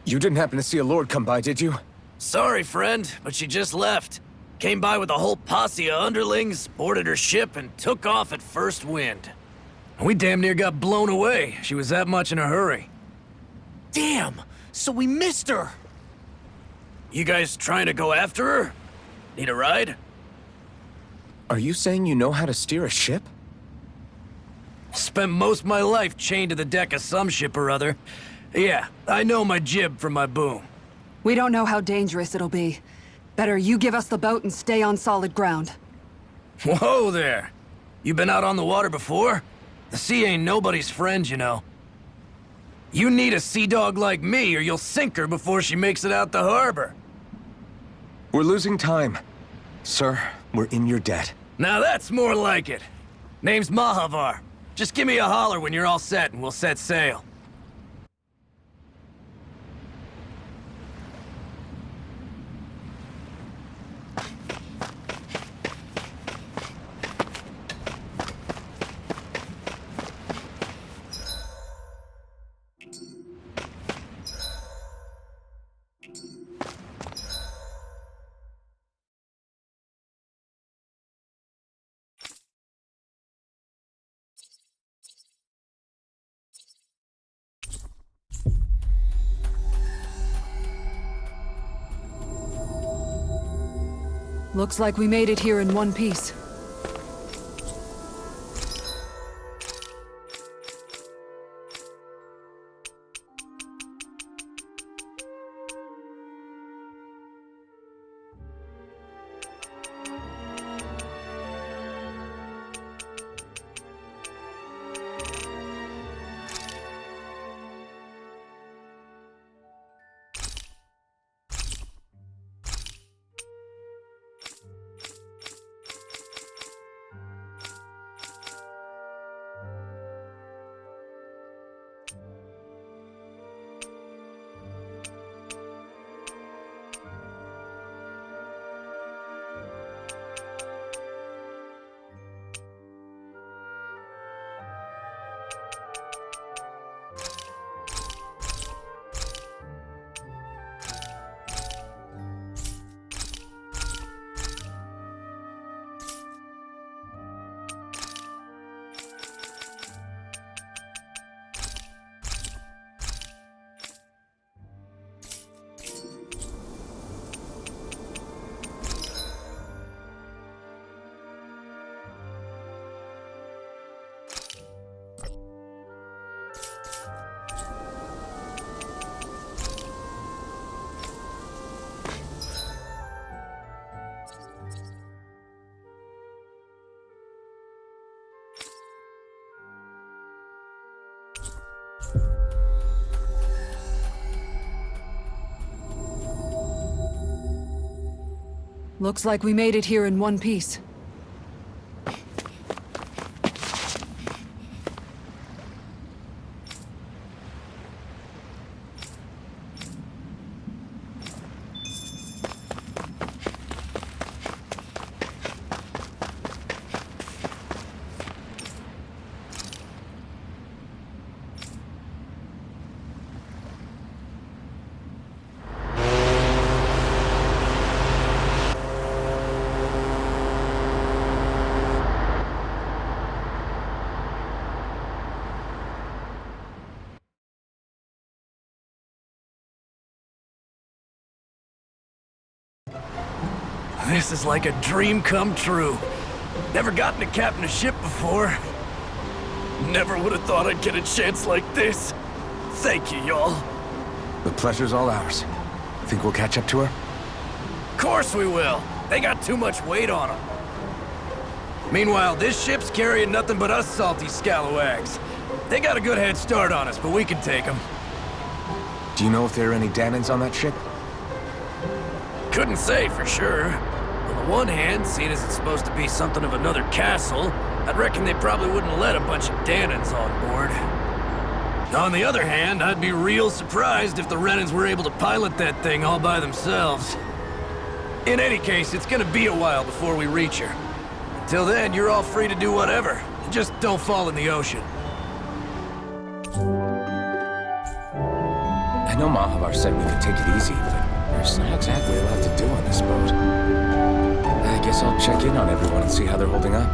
You didn't happen to see a lord come by, did you? Sorry, friend, but she just left. Came by with a whole posse of underlings, boarded her ship, and took off at first wind. We damn near got blown away. She was that much in a hurry. Damn! So we missed her! You guys trying to go after her? Need a ride? Are you saying you know how to steer a ship? Spent most of my life chained to the deck of some ship or other. Yeah, I know my jib from my boom. We don't know how dangerous it'll be. Better you give us the boat and stay on solid ground. Whoa there! You been out on the water before? The sea ain't nobody's friend, you know. You need a sea dog like me, or you'll sink her before she makes it out the harbor. We're losing time. Sir, we're in your debt. Now that's more like it. Name's Mahavar. Just give me a holler when you're all set and we'll set sail. Looks like we made it here in one piece. Looks like we made it here in one piece. This is like a dream come true. Never gotten to captain a ship before. Never would have thought I'd get a chance like this. Thank you, y'all. The pleasure's all ours. Think we'll catch up to her? Of course we will. They got too much weight on them. Meanwhile, this ship's carrying nothing but us salty scalawags. They got a good head start on us, but we can take them. Do you know if there are any Danans on that ship? Couldn't say for sure. On the one hand, seeing as it's supposed to be something of another castle, I'd reckon they probably wouldn't let a bunch of Danans on board. On the other hand, I'd be real surprised if the Renans were able to pilot that thing all by themselves. In any case, it's gonna be a while before we reach her. Till then, you're all free to do whatever. Just don't fall in the ocean. know Mahavar said we could take it easy, but there's not exactly a lot to do on this boat. I guess I'll check in on everyone and see how they're holding up.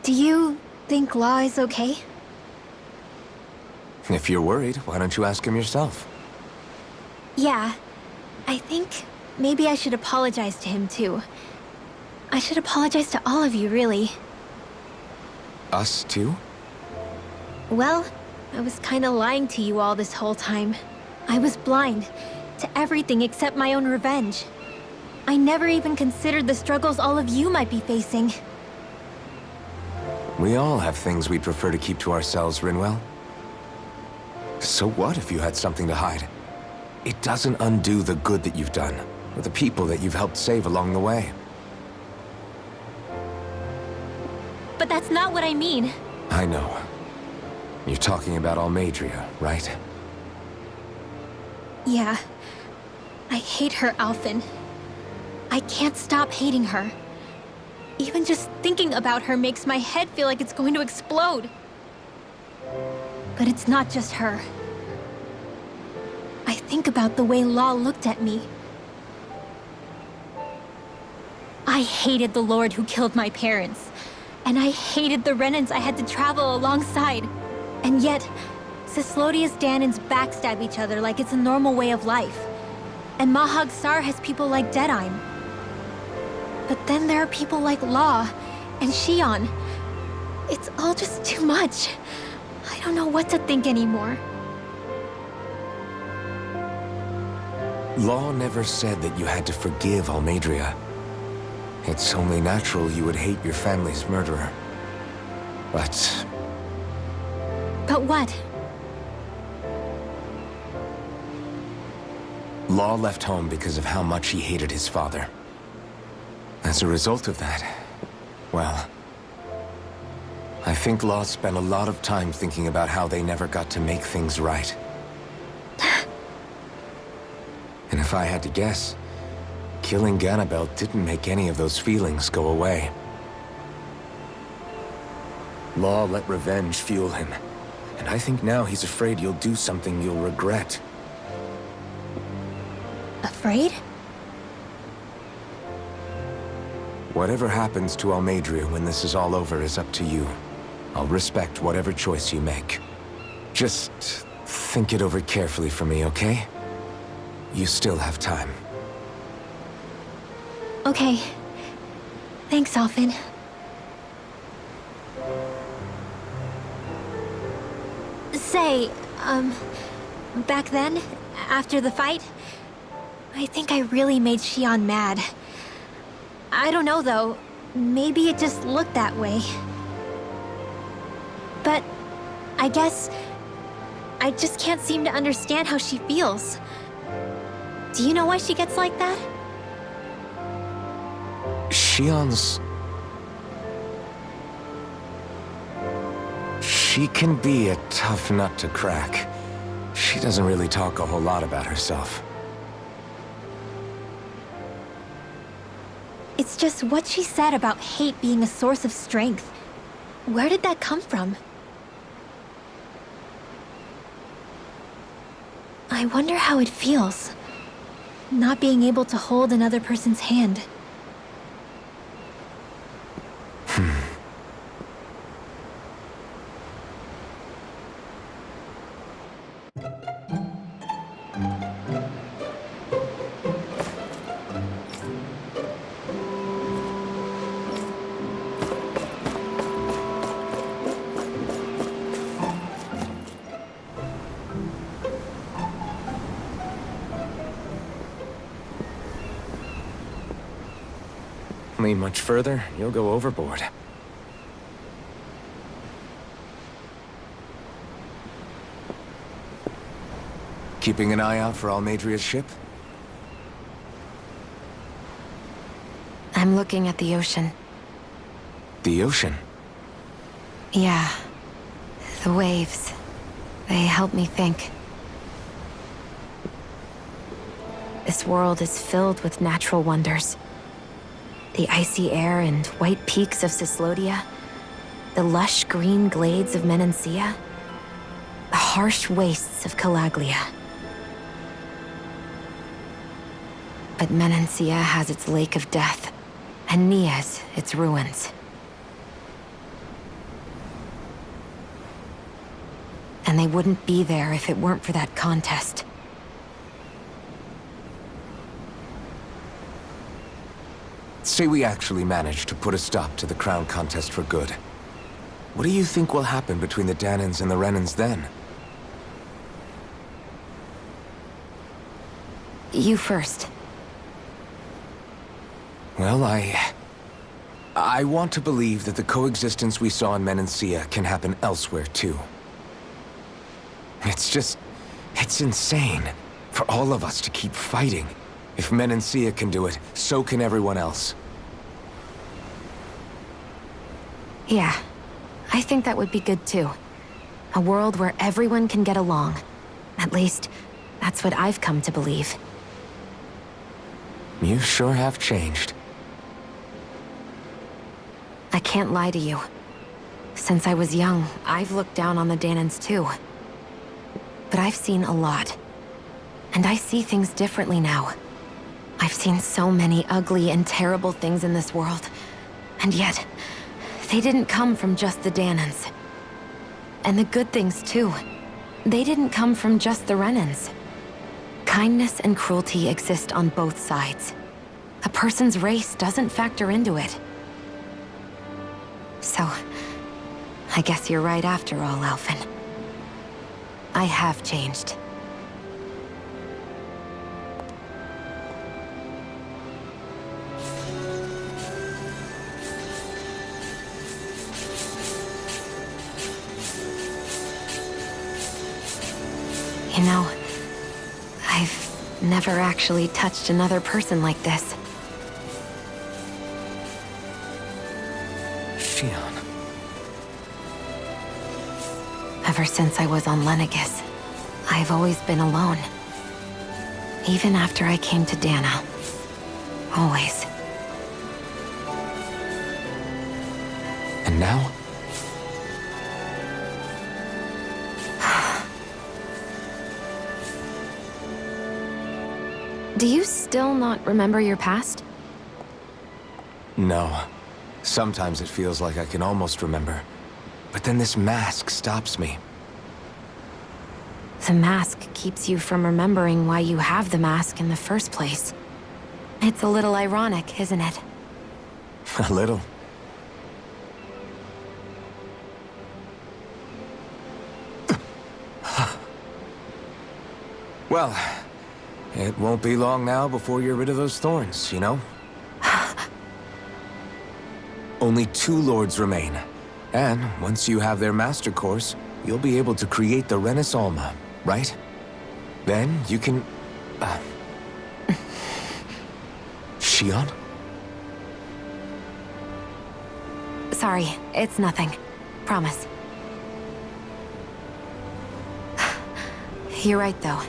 Do you think Law is okay? If you're worried, why don't you ask him yourself? Yeah. I think maybe I should apologize to him too. I should apologize to all of you, really. Us too? Well, I was kinda lying to you all this whole time. I was blind to everything except my own revenge. I never even considered the struggles all of you might be facing. We all have things we'd prefer to keep to ourselves, Rinwell. So what if you had something to hide? It doesn't undo the good that you've done, or the people that you've helped save along the way. But that's not what I mean. I know. You're talking about Almeidrea, right? Yeah. I hate her, Alphen. I can't stop hating her. Even just thinking about her makes my head feel like it's going to explode. But it's not just her. I think about the way Law looked at me. I hated the Lord who killed my parents. And I hated the Renans I had to travel alongside. And yet, Cyslodia's Dahnans backstab each other like it's a normal way of life. And Mahag Saar has people like Deadheim. But then there are people like Law and Xion. It's all just too much. I don't know what to think anymore. Law never said that you had to forgive Almeidrea. It's only natural you would hate your family's murderer. But But what? Law left home because of how much he hated his father. As a result of that, well, I think Law spent a lot of time thinking about how they never got to make things right. And if I had to guess, killing Ganabel didn't make any of those feelings go away. Law let revenge fuel him, and I think now he's afraid you'll do something you'll regret. Afraid? Whatever happens to Almeidrea when this is all over is up to you. I'll respect whatever choice you make. Just think it over carefully for me, okay? You still have time. Okay. Thanks, Alphen. Say, back then, after the fight, I think I really made Xion mad. I don't know, though. Maybe it just looked that way. But I guess I just can't seem to understand how she feels. Do you know why she gets like that? Xion's... She can be a tough nut to crack. She doesn't really talk a whole lot about herself. It's just what she said about hate being a source of strength. Where did that come from? I wonder how it feels, not being able to hold another person's hand. Lean much further, you'll go overboard. Keeping an eye out for Almeidrea's ship? I'm looking at the ocean. The ocean? Yeah. The waves. They help me think. This world is filled with natural wonders. The icy air and white peaks of Cyslodia, the lush green glades of Menancia, the harsh wastes of Calaglia. But Menancia has its Lake of Death, and Nias its ruins. And they wouldn't be there if it weren't for that contest. Say we actually manage to put a stop to the crown contest for good. What do you think will happen between the Dahnans and the Renans then? You first. Well, I want to believe that the coexistence we saw in Menancia can happen elsewhere, too. It's insane for all of us to keep fighting. If Menancia can do it, so can everyone else. Yeah, I think that would be good too. A world where everyone can get along. At least, that's what I've come to believe. You sure have changed. I can't lie to you. Since I was young, I've looked down on the Dahnans too. But I've seen a lot. And I see things differently now. I've seen so many ugly and terrible things in this world. And yet, they didn't come from just the Dahnans. And the good things too. They didn't come from just the Renans. Kindness and cruelty exist on both sides. A person's race doesn't factor into it. So, I guess you're right after all, Alphen. I have changed. You know, I've never actually touched another person like this. Shionne. Ever since I was on Lenegis, I've always been alone. Even after I came to Dahna. Always. And now? Do you still not remember your past? No. Sometimes it feels like I can almost remember. But then this mask stops me. The mask keeps you from remembering why you have the mask in the first place. It's a little ironic, isn't it? A little. Well, it won't be long now before you're rid of those thorns, you know? Only 2 lords remain. And once you have their master course, you'll be able to create the Renis Alma, right? Then you can... Shionne? Sorry, it's nothing. Promise. You're right, though.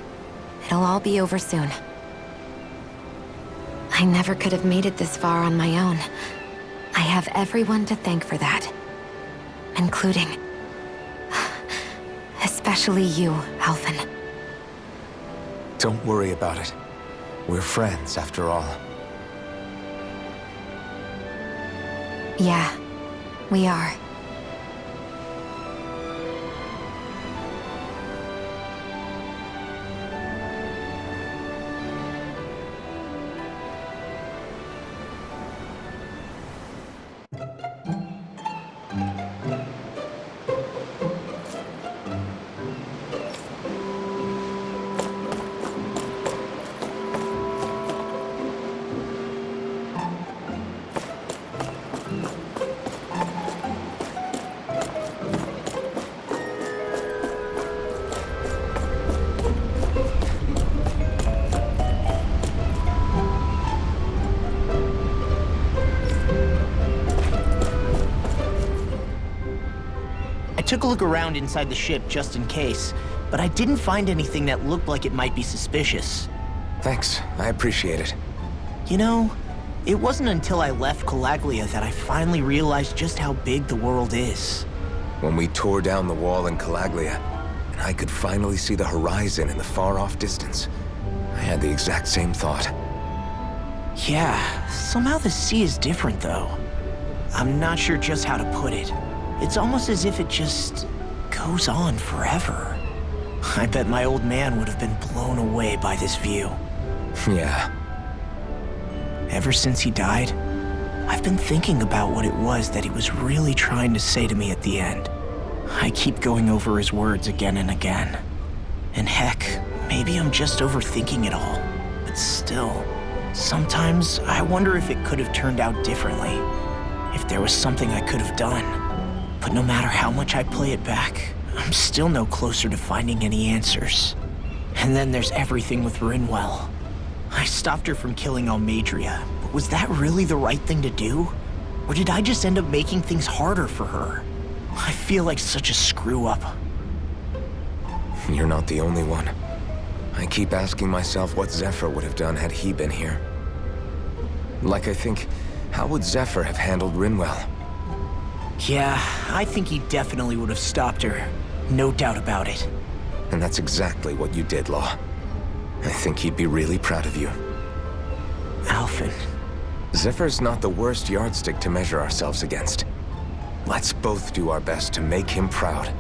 It'll all be over soon. I never could have made it this far on my own. I have everyone to thank for that. Including... especially you, Alphen. Don't worry about it. We're friends, after all. Yeah, we are. took a look around inside the ship just in case, but I didn't find anything that looked like it might be suspicious. Thanks, I appreciate it. You know, it wasn't until I left Calaglia that I finally realized just how big the world is. When we tore down the wall in Calaglia, and I could finally see the horizon in the far-off distance, I had the exact same thought. Yeah, somehow the sea is different though. I'm not sure just how to put it. It's almost as if it just goes on forever. I bet my old man would have been blown away by this view. Yeah. Ever since he died, I've been thinking about what it was that he was really trying to say to me at the end. I keep going over his words again and again. And heck, maybe I'm just overthinking it all. But still, sometimes I wonder if it could have turned out differently. If there was something I could have done. But no matter how much I play it back, I'm still no closer to finding any answers. And then there's everything with Rinwell. I stopped her from killing Almeidrea, but was that really the right thing to do? Or did I just end up making things harder for her? I feel like such a screw-up. You're not the only one. I keep asking myself what Zephyr would have done had he been here. Like I think, how would Zephyr have handled Rinwell? Yeah, I think he definitely would have stopped her. No doubt about it. And that's exactly what you did, Law. I think he'd be really proud of you. Alphen. Zephyr's not the worst yardstick to measure ourselves against. Let's both do our best to make him proud.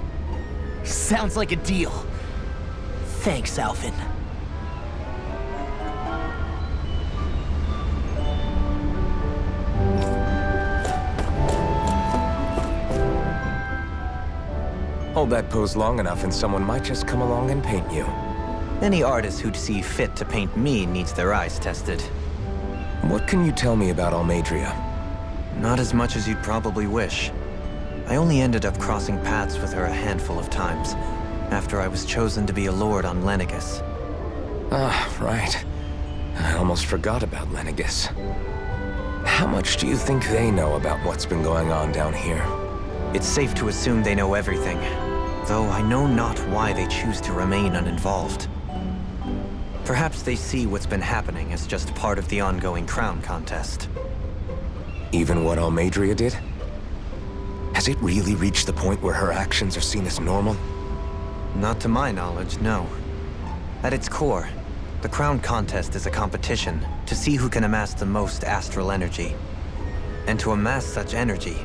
Sounds like a deal. Thanks, Alphen. Hold that pose long enough and someone might just come along and paint you. Any artist who'd see fit to paint me needs their eyes tested. What can you tell me about Almeidrea? Not as much as you'd probably wish. I only ended up crossing paths with her a handful of times, after I was chosen to be a lord on Lenegis. Ah, right. I almost forgot about Lenegis. How much do you think they know about what's been going on down here? It's safe to assume they know everything, though I know not why they choose to remain uninvolved. Perhaps they see what's been happening as just part of the ongoing crown contest. Even what Almeidrea did? Has it really reached the point where her actions are seen as normal? Not to my knowledge, no. At its core, the crown contest is a competition to see who can amass the most astral energy. And to amass such energy,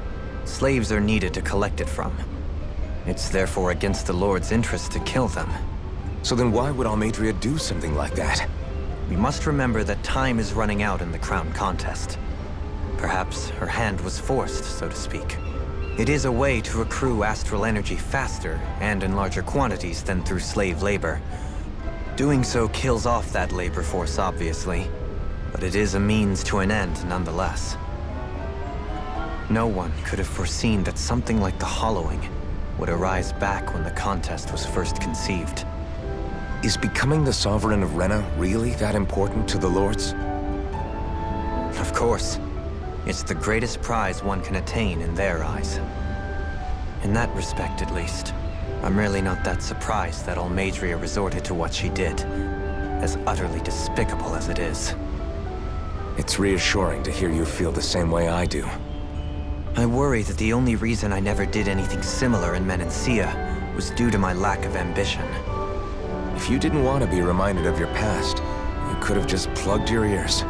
slaves are needed to collect it from. It's therefore against the Lord's interest to kill them. So then why would Almeidrea do something like that? We must remember that time is running out in the crown contest. Perhaps her hand was forced, so to speak. It is a way to accrue astral energy faster and in larger quantities than through slave labor. Doing so kills off that labor force, obviously, but it is a means to an end nonetheless. No one could have foreseen that something like the Hollowing would arise back when the contest was first conceived. Is becoming the Sovereign of Rena really that important to the Lords? Of course. It's the greatest prize one can attain in their eyes. In that respect, at least, I'm really not that surprised that Almeidrea resorted to what she did, as utterly despicable as it is. It's reassuring to hear you feel the same way I do. I worry that the only reason I never did anything similar in Menancia was due to my lack of ambition. If you didn't want to be reminded of your past, you could have just plugged your ears.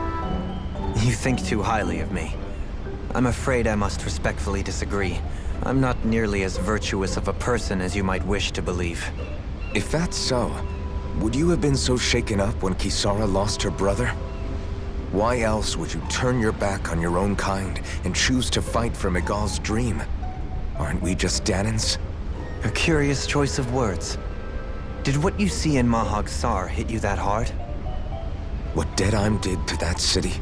You think too highly of me. I'm afraid I must respectfully disagree. I'm not nearly as virtuous of a person as you might wish to believe. If that's so, would you have been so shaken up when Kisara lost her brother? Why else would you turn your back on your own kind and choose to fight for Miguel's dream? Aren't we just Danans? A curious choice of words. Did what you see in Mahag Saar hit you that hard? What Deadheim did to that city,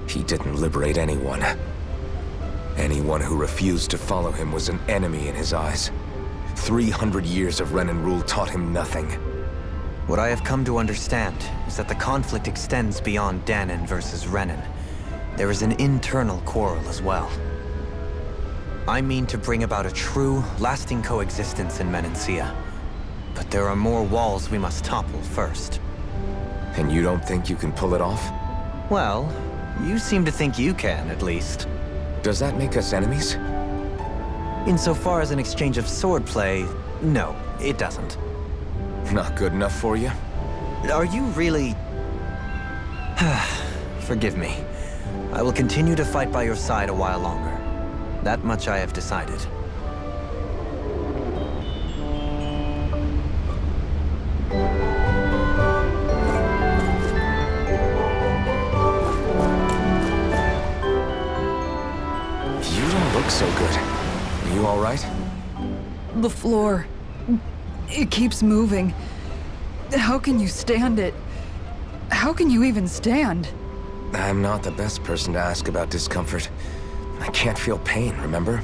he didn't liberate anyone. Anyone who refused to follow him was an enemy in his eyes. 300 years of Renan rule taught him nothing. What I have come to understand is that the conflict extends beyond Danan versus Renan. There is an internal quarrel as well. I mean to bring about a true, lasting coexistence in Menancia. But there are more walls we must topple first. And you don't think you can pull it off? Well, you seem to think you can, at least. Does that make us enemies? Insofar as an exchange of swordplay, no, it doesn't. Not good enough for you? Are you really... Forgive me. I will continue to fight by your side a while longer. That much I have decided. You don't look so good. Are you all right? The floor. It keeps moving. How can you stand it? How can you even stand? I'm not the best person to ask about discomfort. I can't feel pain, remember?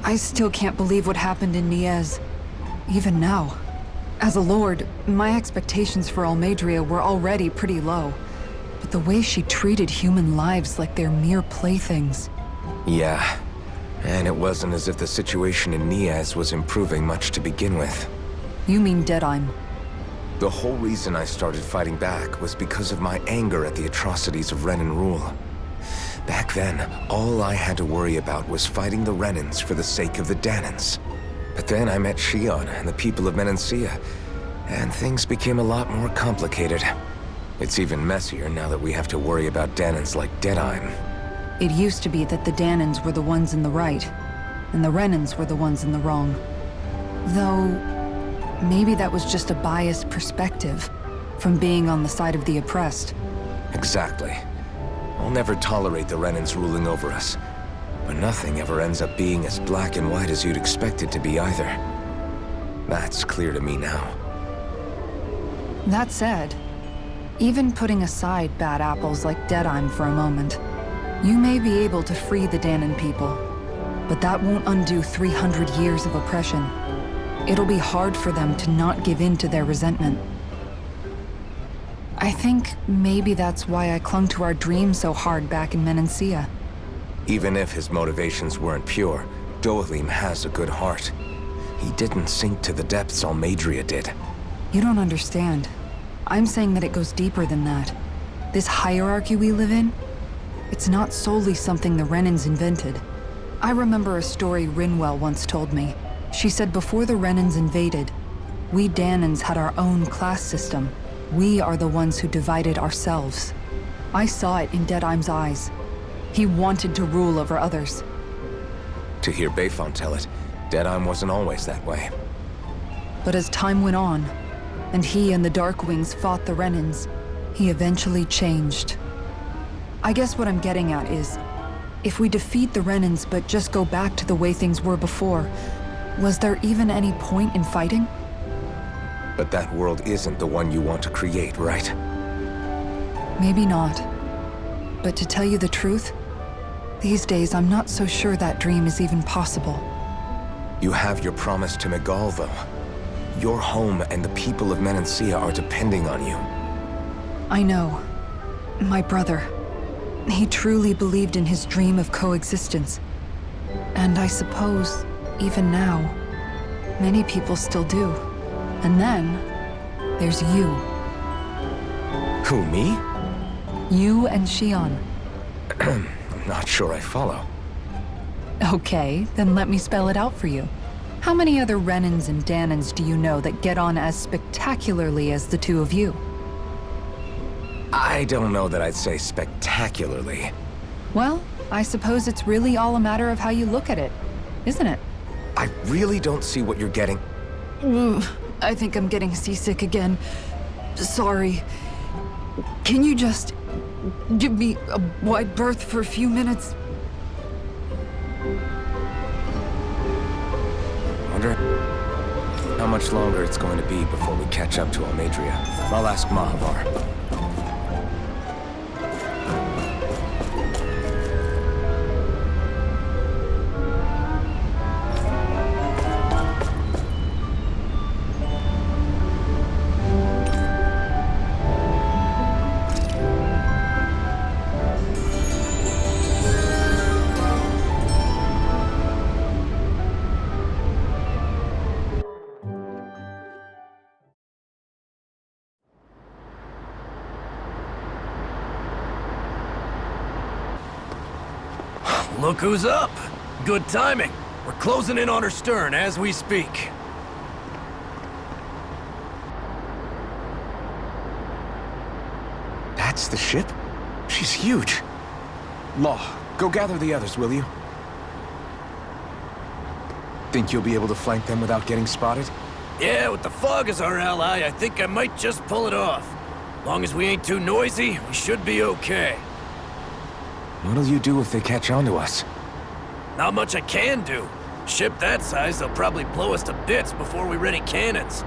I still can't believe what happened in Niez. Even now. As a lord, my expectations for Almeidrea were already pretty low. But the way she treated human lives like they're mere playthings. Yeah. And it wasn't as if the situation in Niez was improving much to begin with. You mean Deadheim? The whole reason I started fighting back was because of my anger at the atrocities of Renan rule. Back then, all I had to worry about was fighting the Renans for the sake of the Dahnans. But then I met Shion and the people of Menancia, and things became a lot more complicated. It's even messier now that we have to worry about Dahnans like Deadheim. It used to be that the Dahnans were the ones in the right, and the Renans were the ones in the wrong. Though, maybe that was just a biased perspective from being on the side of the oppressed. Exactly. I'll never tolerate the Renans ruling over us. But nothing ever ends up being as black and white as you'd expect it to be either. That's clear to me now. That said, even putting aside bad apples like Deadheim for a moment, you may be able to free the Dahnan people. But that won't undo 300 years of oppression. It'll be hard for them to not give in to their resentment. I think maybe that's why I clung to our dream so hard back in Menancia. Even if his motivations weren't pure, Dohalim has a good heart. He didn't sink to the depths Almeidrea did. You don't understand. I'm saying that it goes deeper than that. This hierarchy we live in, it's not solely something the Renans invented. I remember a story Rinwell once told me. She said before the Renans invaded, we Dahnans had our own class system. We are the ones who divided ourselves. I saw it in Deadheim's eyes. He wanted to rule over others. To hear Bayfont tell it, Deadheim wasn't always that way. But as time went on, and he and the Darkwings fought the Renans, he eventually changed. I guess what I'm getting at is, if we defeat the Renans but just go back to the way things were before, was there even any point in fighting? But that world isn't the one you want to create, right? Maybe not. But to tell you the truth, these days I'm not so sure that dream is even possible. You have your promise to Megal, though. Your home and the people of Menancia are depending on you. I know. My brother. He truly believed in his dream of coexistence. And I suppose, even now, many people still do. And then, there's you. Who, me? You and Shion. I'm not sure I follow. Okay, then let me spell it out for you. How many other Renans and Dahnans do you know that get on as spectacularly as the two of you? I don't know that I'd say spectacularly. Well, I suppose it's really all a matter of how you look at it, isn't it? I really don't see what you're getting. I think I'm getting seasick again. Sorry. Can you just give me a wide berth for a few minutes? Wonder how much longer it's going to be before we catch up to Almeidrea. I'll ask Mahavar. Look who's up! Good timing. We're closing in on her stern as we speak. That's the ship? She's huge. Law, go gather the others, will you? Think you'll be able to flank them without getting spotted? Yeah, with the fog as our ally, I think I might just pull it off. Long as we ain't too noisy, we should be okay. What'll you do if they catch on to us? Not much I can do. Ship that size, they'll probably blow us to bits before we ready cannons.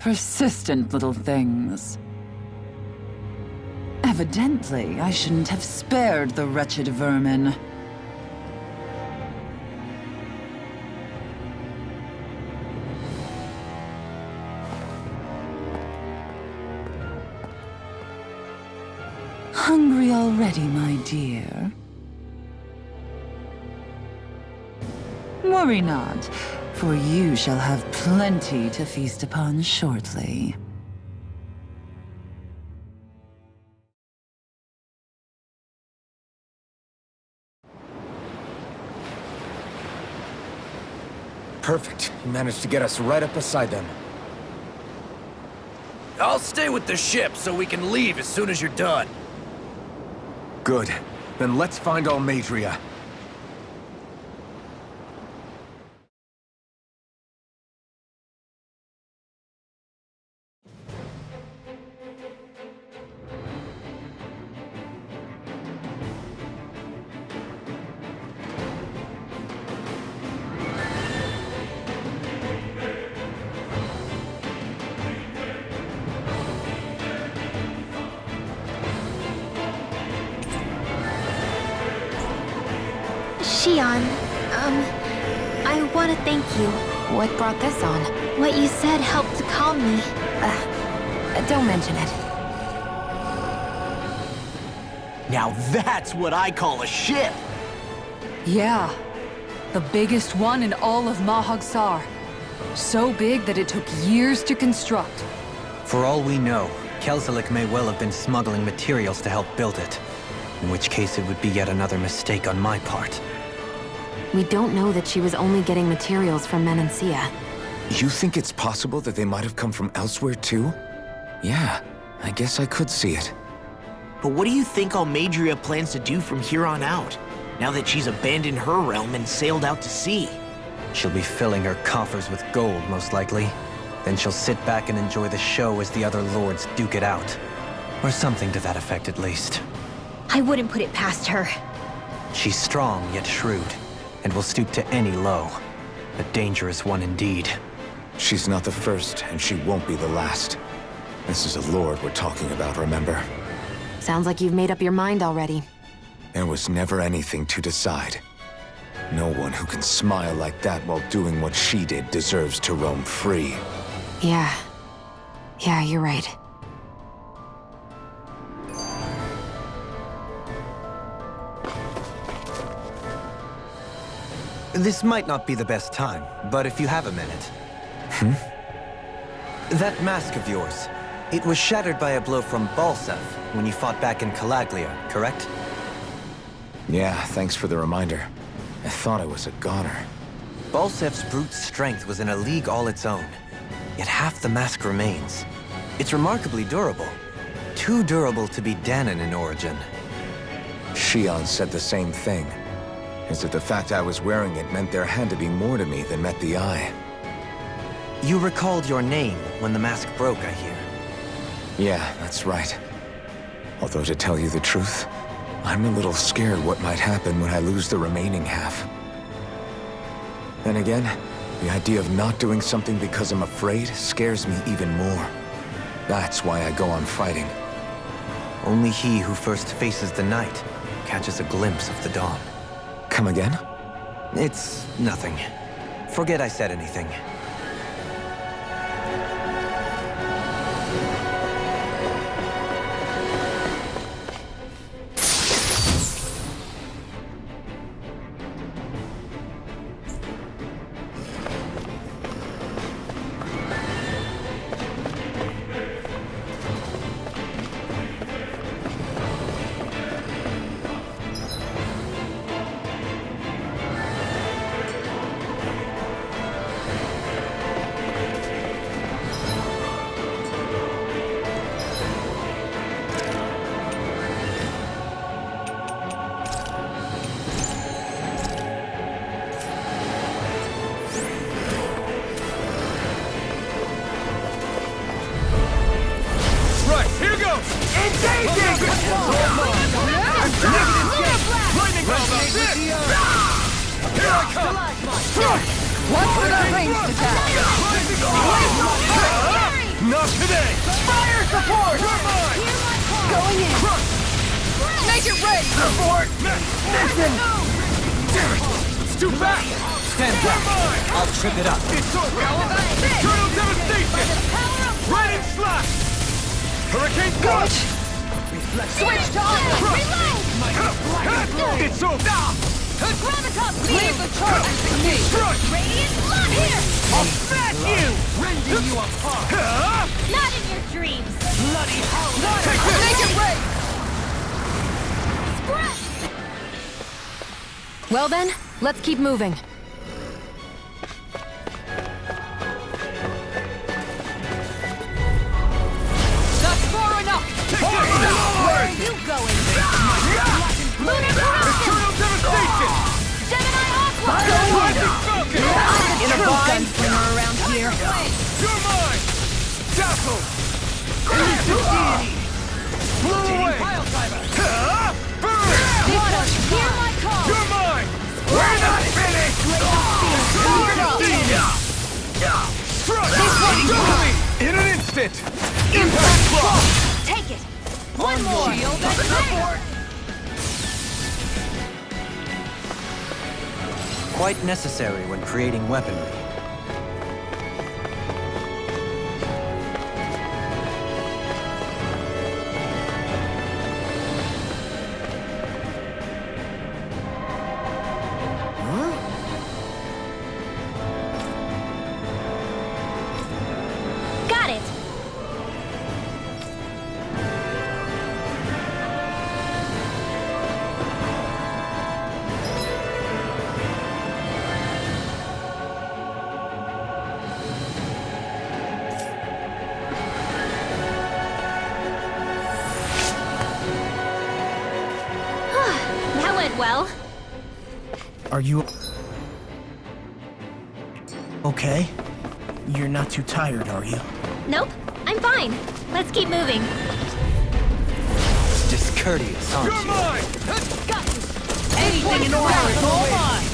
Persistent little things. Evidently, I shouldn't have spared the wretched vermin. Hungry already, my dear? Worry not, for you shall have plenty to feast upon shortly. Perfect. You managed to get us right up beside them. I'll stay with the ship so we can leave as soon as you're done. Good. Then let's find Almeidrea. Shion, I want to thank you. What brought this on? What you said helped to calm me. Don't mention it. Now that's what I call a ship! Yeah. The biggest one in all of Mahag Saar. So big that it took years to construct. For all we know, Kelzelik may well have been smuggling materials to help build it. In which case it would be yet another mistake on my part. We don't know that she was only getting materials from Menancia. You think it's possible that they might have come from elsewhere too? Yeah, I guess I could see it. But what do you think Almeidrea plans to do from here on out, now that she's abandoned her realm and sailed out to sea? She'll be filling her coffers with gold, most likely. Then she'll sit back and enjoy the show as the other lords duke it out. Or something to that effect, at least. I wouldn't put it past her. She's strong, yet shrewd, and will stoop to any low. A dangerous one indeed. She's not the first, and she won't be the last. This is a lord we're talking about, remember? Sounds like you've made up your mind already. There was never anything to decide. No one who can smile like that while doing what she did deserves to roam free. Yeah, you're right. This might not be the best time, but if you have a minute. That mask of yours, it was shattered by a blow from Balseph when you fought back in Calaglia, correct? Yeah, thanks for the reminder. I thought I was a goner. Balsef's brute strength was in a league all its own, yet half the mask remains. It's remarkably durable. Too durable to be Dahnan in origin. Shion said the same thing. As if the fact I was wearing it meant there had to be more to me than met the eye. You recalled your name when the mask broke, I hear. Yeah, that's right. Although to tell you the truth, I'm a little scared what might happen when I lose the remaining half. Then again, the idea of not doing something because I'm afraid scares me even more. That's why I go on fighting. Only he who first faces the night catches a glimpse of the dawn. Come again? It's nothing. Forget I said anything. for that ranged attack! Not today! Fire support! Going in! Make it ready! Support! Listen! It's too fast! Stand back. I'll trip it up. It's over! Eternal devastation! Riding slash! Hurricane punch! Switch to auto! It's over! Gravitas! Leave the charge to me! Radiant lock here! I'll smash you! Rending you apart! Not in your dreams! Bloody hell! Make it ready! Well then, let's keep moving. That's far enough! Where are you going? Lunar corruption! Eternal devastation! Gemini Aqua! Rising Falcon! In a gunslinger around here. You're mine! Dazzle! Blow away! Burn! Hear my call! You're mine! We're not finished! Struck! In an instant! Impact block! Take it! One more! Shield and support! Quite necessary when creating weaponry. Got it! That went well. Are you... okay? You're not too tired, are you? Nope, I'm fine. Let's keep moving. It's discourteous, aren't You're you? mine! Anything in order is all mine!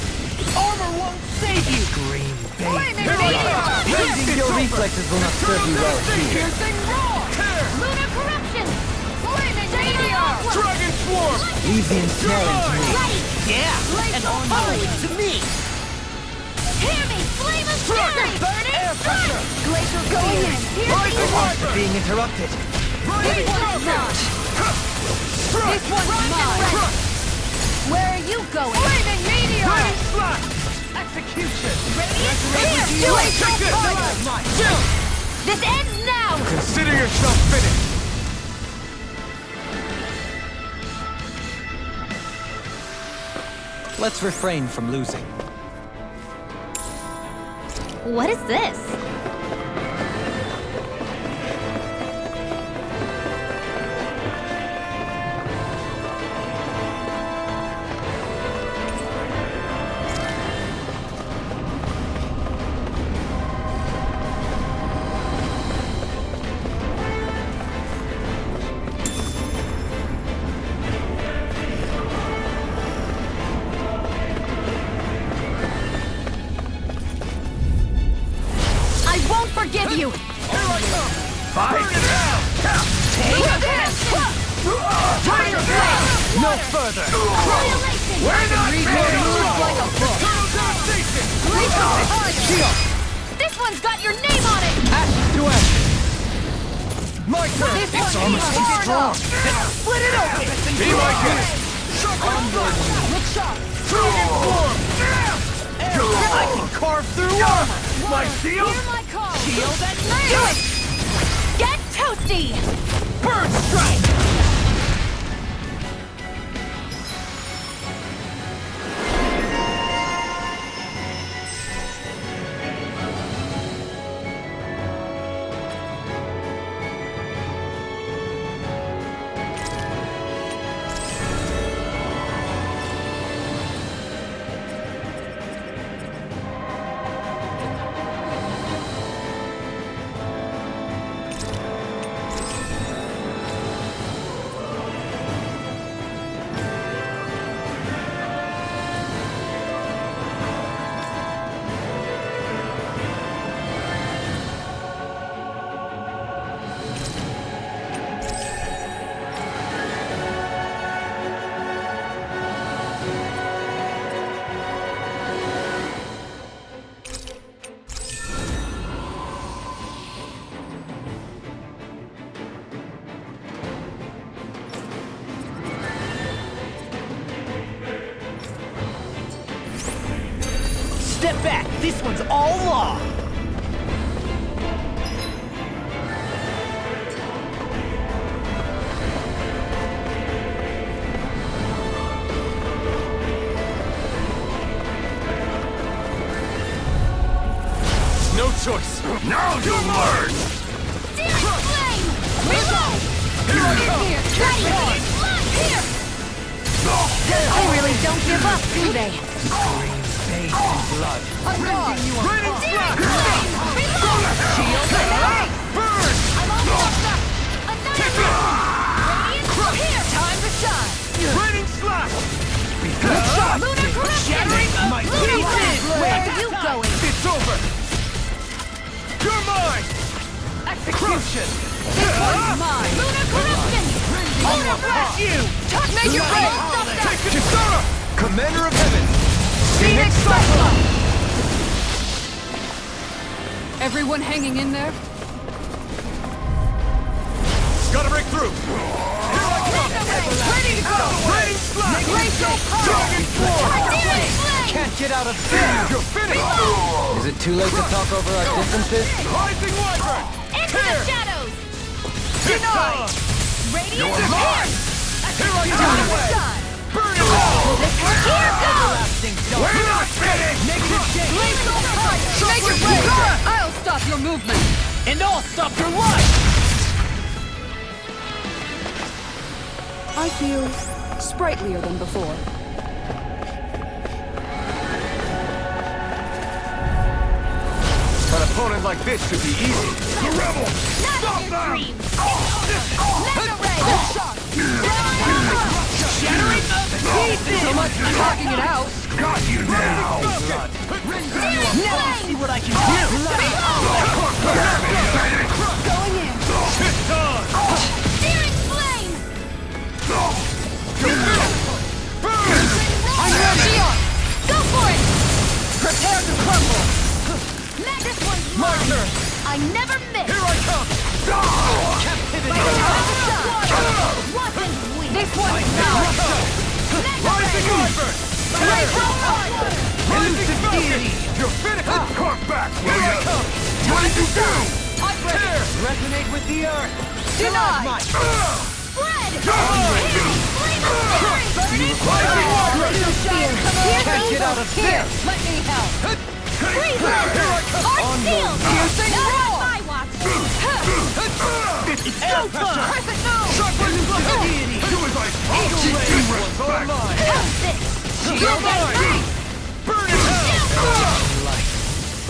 Armor won't save you! Green Flaming Raising your reflexes will not serve you well here. Piercing roar! Lunar corruption! Flaming Gemini meteor! Aqua! Dragon Swarm! Leave the ensnaring to me. Ready! Yeah! And only to me! Hear me! Flame of fury! Burning strike! Glacier going in! Rising Hydra! Being interrupted. This one's not! This one's mine! Where are you going? Flaming meteor! Burning Slash! Execution! Here! Do it! Take this! This ends now! Consider yourself finished! Let's refrain from losing. What is this? Forgive you! Fight! Take this! Fire blast! No further! Annihilation! We're not Read your moves like a book! Eternal devastation! Shield! This one's got your name on it! Ashes to ashes. My turn! This one's too strong! Split it open! Be my guest! Look sharp! Dragon Swarm! I can carve through armor! My shield! Hear my call! Shield and do it! Get toasty! Bird strike! Step back! This one's all law! No choice. Now you learn! Flame! Reload! Here! They really don't give up, do they? Raining slap! Shield Burn! I'm almost up! Kick Another it! one! Here! Time to shine! Raining slap! Lunar corruption! Lunar blast! Where are you going? It's over! You're mine! Execution! This one's mine! Lunar corruption! Lunar blast! Make it rain! Stop that! Kisara! Commander of Heaven! Phoenix Cyclone! Everyone hanging in there? Gotta break through! Here I come! Ready to go! Raining slap! Glacial Dragon Form! Can't get out of bed! You're finished! Is it too late to talk over our differences? Rising Wyvern! Into the shadows! Denied! Radiant You're mine! Here I come! Burn it all! Here goes! We're not finished! Glacial fire! Make it rain! I'll stop your movement! And I'll stop your life! I feel sprightlier than before. An opponent like this should be easy. The rebel! Stop that! Mega ray! Shattering pieces! So much for talking it out. Got you now! Now I'll see what I can do! Going in. It's done! Searing flame! I'm ready. Go for it! Prepare to crumble. This one's mine! I never miss! Here I come! Wasn't weak! This one's mine. Rising Wyvern! Rising Falcon! You're finished! Cork back! Here I come! What did you do? I'm ready. Resonate with the earth! Denied. Spread! Can't get out of bed! Let me help. Freeze! Arc sealed! Piercing Not roar. on my watch! It's Go time! Crescent moon. Do as I respect! How's this? You're mine! Burn it hell!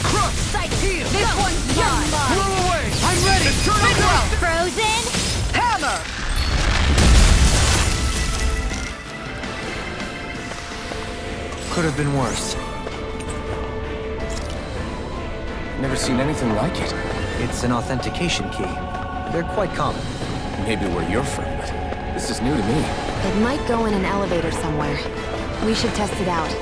Crush! Sight! This one's mine. Blow away! I'm ready. Eternal Frozen! Hammer. Could have been worse. Never seen anything like it. It's an authentication key. They're quite common. Maybe where you're from, but this is new to me. It might go in an elevator somewhere. We should test it out.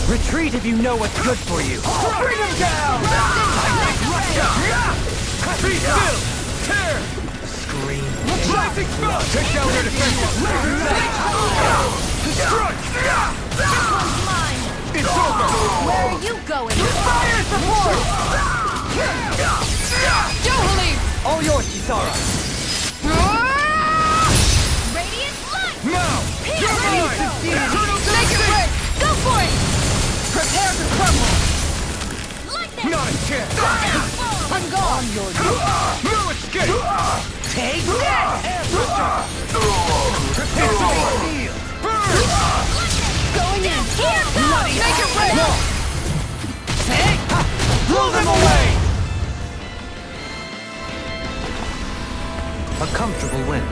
Retreat if you know what's good for you! Bring him down! Be still! Tear! Scream. Rising Spell! Take down their defenses! Strike! This one's mine! It's over! Where are you going? Fire support! Johali! All yours, Kisara! Radiant light! Now! You're mine! Make it break! Go for it! Prepare to crumble! Like that! Not a chance! I'm gone! No escape! Take that! Prepare to be healed! Going in! Here goes! Make it break! Take! Blow them away! A comfortable win.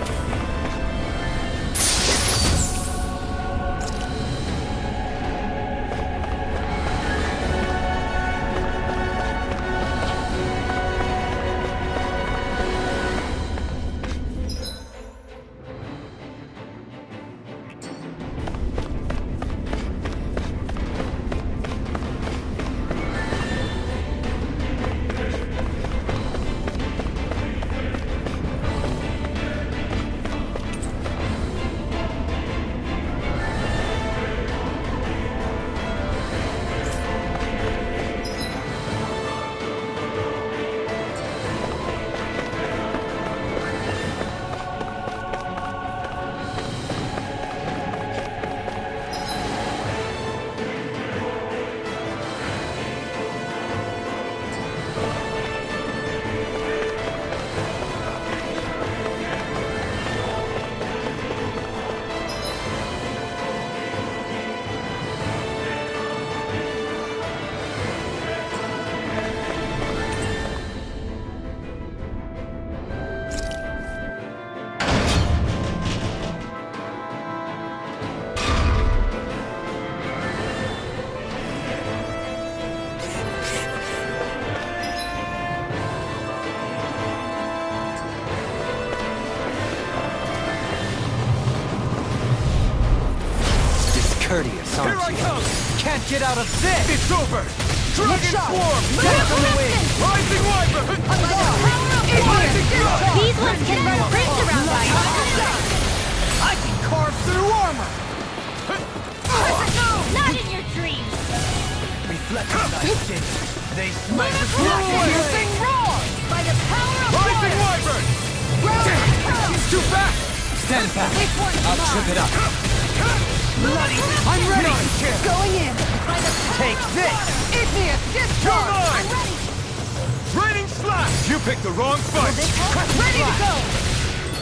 Courteous, Here aren't I you? come! Can't get out of this! It's over! Dragon Swarm! Get on the wing! Rising Wyvern! These ones can run rings around by you! I can carve through armor! Not in your dreams! Reflecting thy sin. They smite the Piercing roar! By the power of Rising water! Wyvern! He's too fast! Stand back! I'll trip it up. Bloody! I'm ready! Going in! By the Take this! Igneous discharge! I'm ready! Raining Slash! You picked the wrong fight! Ready to go!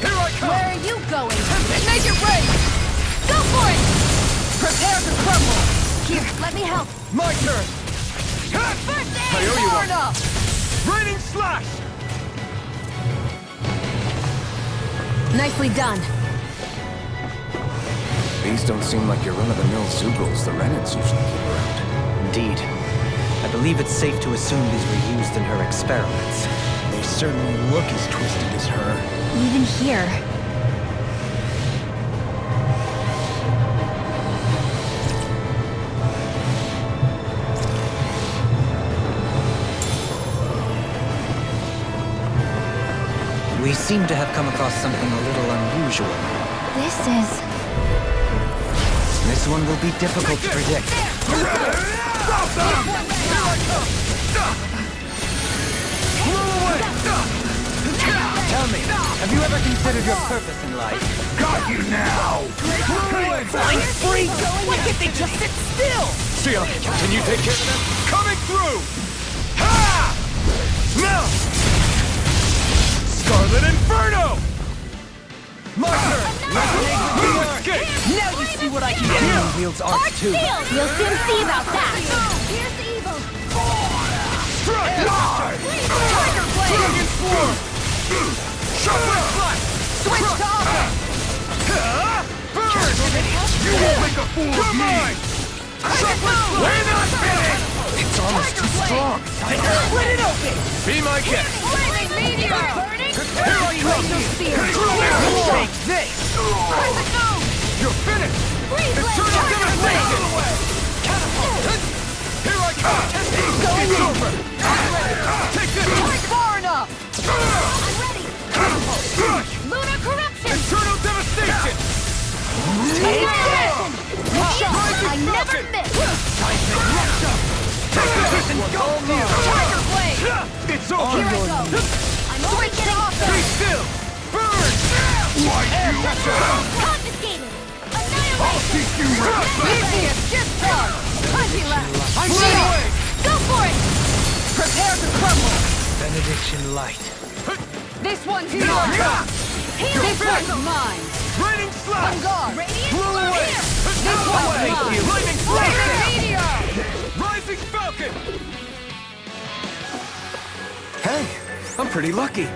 Here I come! Where are you going? Make it rain! Go for it! Prepare to crumble! Here, let me help. My turn! First aid! I owe you Powered one. up! Raining Slash! Nicely done. These don't seem like your run-of-the-mill Zeugles the Renans usually keep around. Indeed. I believe it's safe to assume these were used in her experiments. They certainly look as twisted as her. Even here. We seem to have come across something a little unusual. This is... This one will be difficult to predict. Tell me, have you ever considered your purpose in life? Got you now! Flying free! Why can't they just sit still? Sion, can you take care of them? Coming through! Ha! Now! Scarlet Inferno! My turn! No escape! Now you see what I can do! He wields arts too. You'll soon see about that. Here's evil. Strike! Tiger Blade! Dragon Swarm! Shockwave Flash! Switch to offense. Burn! You won't make a fool of me! Shockwave Flash! We're not finished! It's almost too strong. Split it open! Be my guest! Flaming meteor! Burning? Here I come! Take this! You're finished! Eternal devastation! Here I come! It's over! Take this! Far enough! I'm ready! Crush! Lunar corruption! Eternal devastation! Take this! I never miss! Tiger Blade! It's over! Here I go. I'm only getting off. Be still! Burn! Confiscated. I'll Annihilation. teach you right! Theseus, just charge! 20 left! I'm right away! Go for it. Prepare to crumble! Benediction light. This one's yours! This one's mine! Raining On slash! guard! Radiant Blow flow away! here. This one's mine! Lightning Lightning flash! meteor! Rising falcon! Hey, I'm pretty lucky.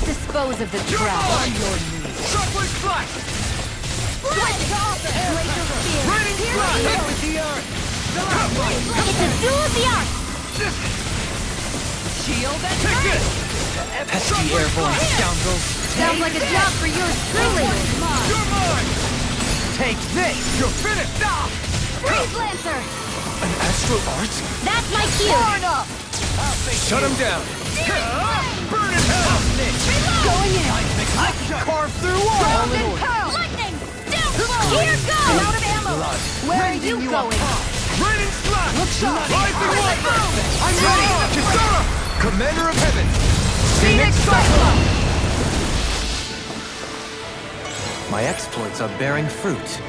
Dispose of the trap. Shockwave flash! Switch off. Glacial spear. Raining slash! Hit with the earth! It's a duel of the arts. Shield and Take this! Pesky airborne scoundrels. sounds like a job for yours truly. You're mine! Take this! You're finished! Ah! Freeze Lancer. An astral art? That's my cue. Enough! Shut him down. Burn in hell! Going in! Carve through all! Golden Pearl! Lightning. Downfall. Here goes. I'm out of ammo! Where are you going? Raining slash! Look sharp! Rising lightning! I'm ready! Kisara! Commander of Heaven. Phoenix Cyclone! My exploits are bearing fruit.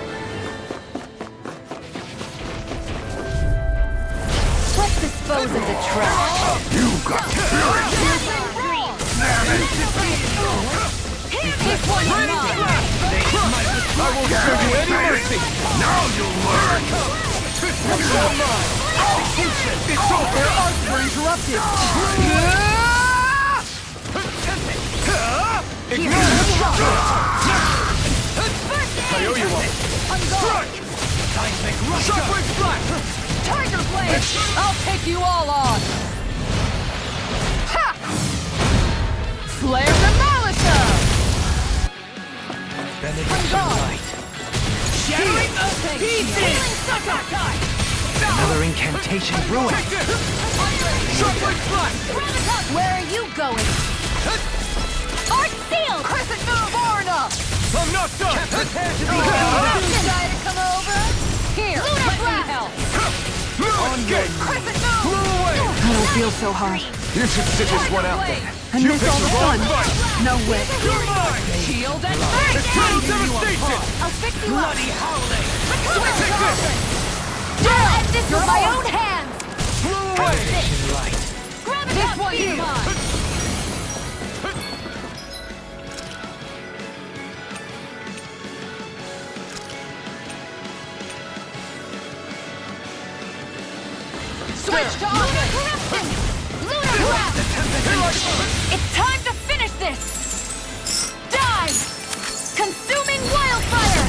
Let's dispose of the trap. You got spirit! This one's mine! I won't show you any mercy! Now you'll learn! It's over! Interrupted! I owe you one! Strike! Shockwave flash! Tiger Blade! I'll take you all on! Ha! Flare the Malisa! Benediction light. Shattering pieces! Another incantation ruin. Take this! Shockwave flash! Where are you going? Art sealed. Crescent Moon far enough! I'm not done! Desire to come over? Here, Lunar let me Blast! help! Crescent Moon! Blew away! I don't feel so hot. You should sit this one out then. And You miss picked all the the wrong fun. fight! No way. You're mine! Shield and Eternal devastation! I'll fix you up. Take this! I'll end this with my own hands. Blew away! Light. Grab it This up, one's Phoenix. mine! Switch to Lunar offense! corruption. Lunar blast. It's time to finish this! Die! Consuming wildfire!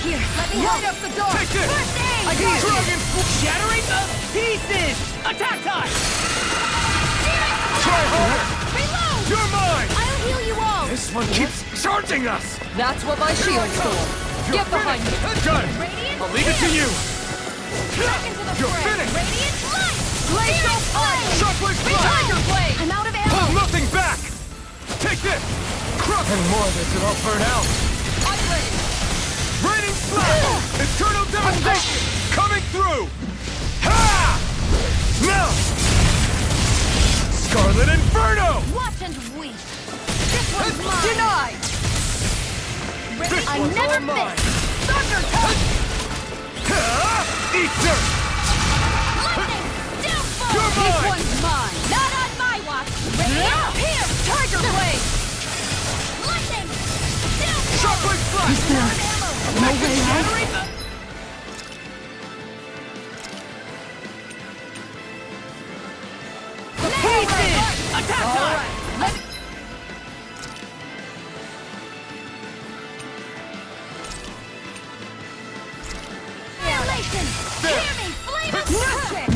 Here, let me Light help. up the dark! Take this! First aid. I got Dragon! Shattering of pieces! Attack time! Try harder! Reload. You're mine! I'll heal you all. This one keeps charging us! That's what my shield's for. Get behind me! Done! Radiant I'll leave it to you! You're finished! Radiant light! Shockwave Blast! Tiger blade! I'm out of ammo! Hold nothing back! Take this! Crush! And more of this, and I'll burn out. Raining Slash! Eternal Devastation! Coming through! Ha! Now! Scarlet Inferno! Watch and weep! This one's mine! Denied! This I one's never all mine! miss! Thunder touch! Eat dirt! Lightning! Downfall! You're This mine! one's mine! Not on my watch! Radiant Pierce! Tiger blade! Lightning! Downfall! Shockwave Flash! No way out. Attack time!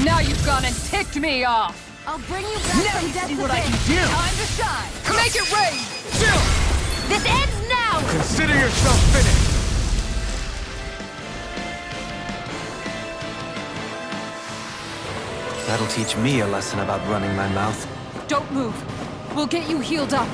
Now you've gone and ticked me off! I'll bring you back from death to what I this. can do. Time to shine! Make it rain! Chill! This ends now! Consider yourself finished! That'll teach me a lesson about running my mouth. Don't move. We'll get you healed up.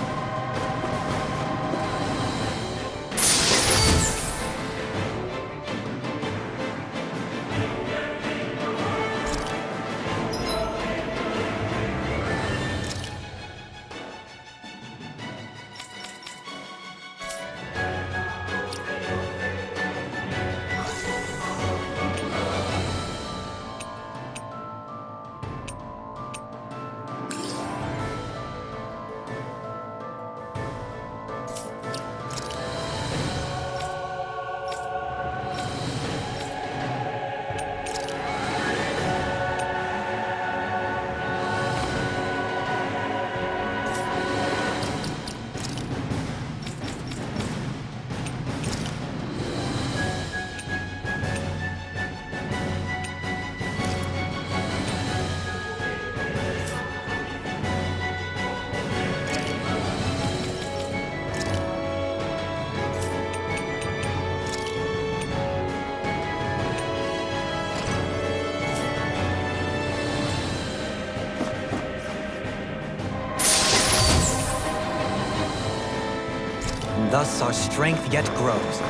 Thus our strength yet grows.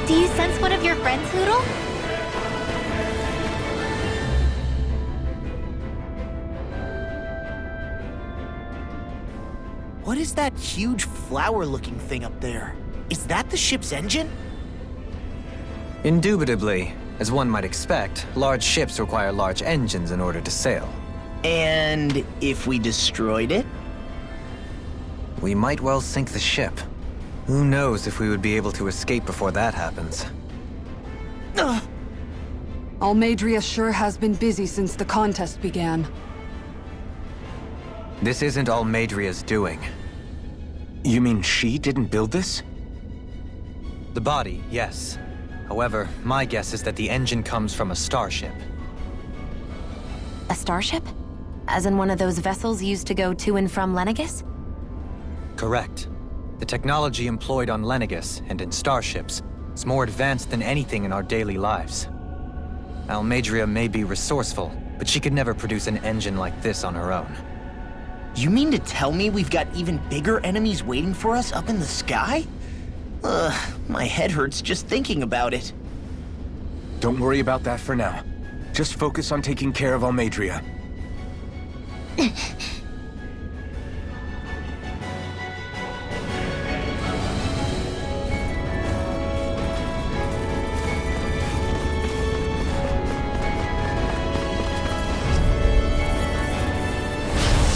Do you sense one of your friends, Hoodle? What is that huge flower-looking thing up there? Is that the ship's engine? Indubitably. As one might expect, large ships require large engines in order to sail. And if we destroyed it? We might well sink the ship. Who knows if we would be able to escape before that happens. Almeidria sure has been busy since the contest began. This isn't Almeidria's doing. You mean she didn't build this? The body, yes. However, my guess is that the engine comes from a starship. A starship? As in one of those vessels used to go to and from Lenegis? Correct. The technology employed on Lenegis and in starships is more advanced than anything in our daily lives. Almeidrea may be resourceful, but she could never produce an engine like this on her own. You mean to tell me we've got even bigger enemies waiting for us up in the sky? My head hurts just thinking about it. Don't worry about that for now. Just focus on taking care of Almeidrea.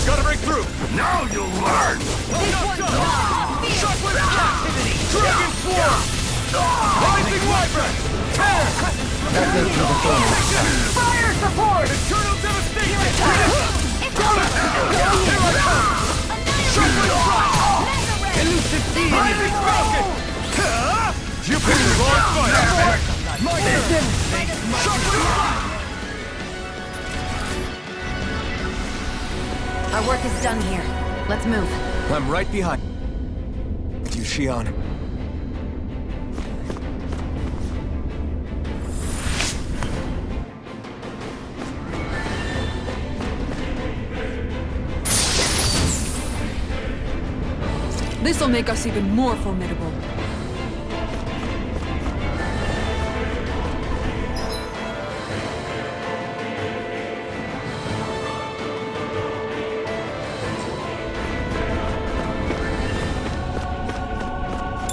Gotta break through! Now you'll learn! Shockwave activity! Dragon Swarm! Rising Wyvern! Tear! Fire support! Eternal devastation! Here I come! Shockwave strike! Elusive Beam! Rising Falcon! Jupiter's on fire! My turn! Shockwave strike! Our work is done here. Let's move. I'm right behind you, Shion. This'll make us even more formidable.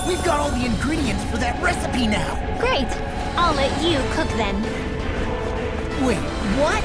We've got all the ingredients for that recipe now! Great! I'll let you cook then. Wait, what?